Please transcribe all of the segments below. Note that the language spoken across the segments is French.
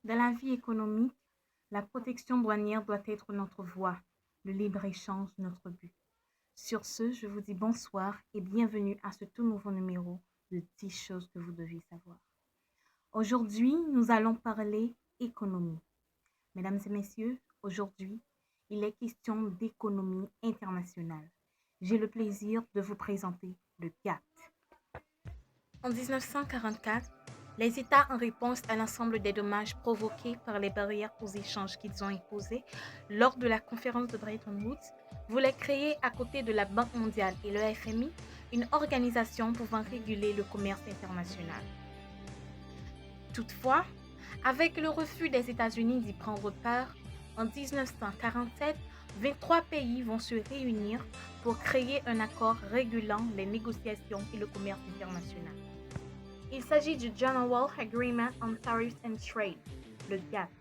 Dans la vie économique, la protection douanière doit être notre voie, le libre-échange notre but. Sur ce, je vous dis bonsoir et bienvenue à ce tout nouveau numéro de 10 choses que vous devez savoir. Aujourd'hui, nous allons parler économie. Mesdames et messieurs, aujourd'hui, il est question d'économie internationale. J'ai le plaisir de vous présenter le GATT. En 1944, les États, en réponse à l'ensemble des dommages provoqués par les barrières aux échanges qu'ils ont imposées lors de la conférence de Bretton Woods, voulaient créer, à côté de la Banque mondiale et le FMI, une organisation pouvant réguler le commerce international. Toutefois, avec le refus des États-Unis d'y prendre part, en 1947, 23 pays vont se réunir pour créer un accord régulant les négociations et le commerce international. Il s'agit du General Agreement on Tariffs and Trade, le GATT.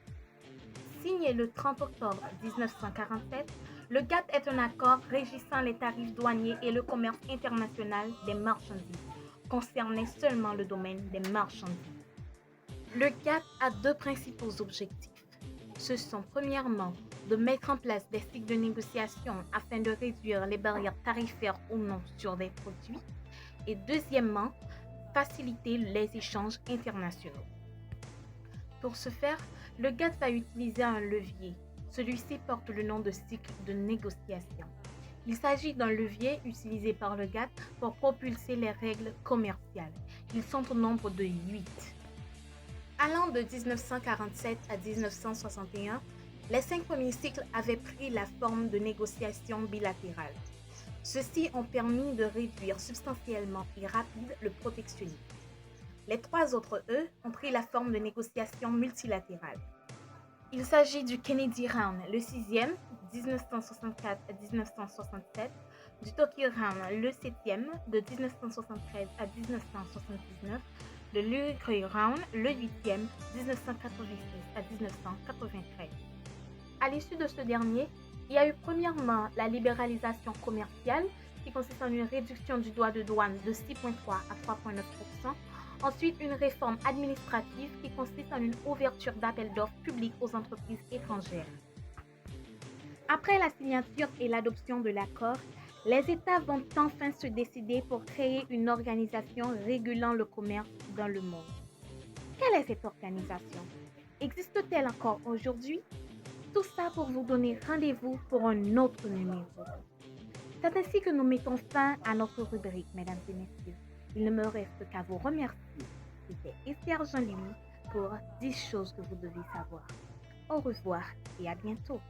Signé le 30 octobre 1947, le GATT est un accord régissant les tarifs douaniers et le commerce international des marchandises, concernant seulement le domaine des marchandises. Le GATT a deux principaux objectifs. Ce sont premièrement de mettre en place des cycles de négociation afin de réduire les barrières tarifaires ou non sur des produits et deuxièmement, faciliter les échanges internationaux. Pour ce faire, le GATT va utiliser un levier. Celui-ci porte le nom de cycle de négociation. Il s'agit d'un levier utilisé par le GATT pour propulser les règles commerciales. Ils sont au nombre de 8. Allant de 1947 à 1961, les 5 premiers cycles avaient pris la forme de négociations bilatérales. Ceux-ci ont permis de réduire substantiellement et rapide le protectionnisme. Les 3 autres, eux, ont pris la forme de négociations multilatérales. Il s'agit du Kennedy Round, le 6e, 1964 à 1967, du Tokyo Round, le 7e, de 1973 à 1979, le Lugre Round, le 8e, 1986 à 1993. À l'issue de ce dernier, il y a eu premièrement la libéralisation commerciale qui consiste en une réduction du droit de douane de 6,3 à 3,9%. Ensuite, une réforme administrative qui consiste en une ouverture d'appels d'offres publics aux entreprises étrangères. Après la signature et l'adoption de l'accord, les États vont enfin se décider pour créer une organisation régulant le commerce dans le monde. Quelle est cette organisation? Existe-t-elle encore aujourd'hui? Tout ça pour vous donner rendez-vous pour un autre numéro. C'est ainsi que nous mettons fin à notre rubrique, mesdames et messieurs. Il ne me reste qu'à vous remercier. C'était Esther Jean-Louis pour 10 choses que vous devez savoir. Au revoir et à bientôt.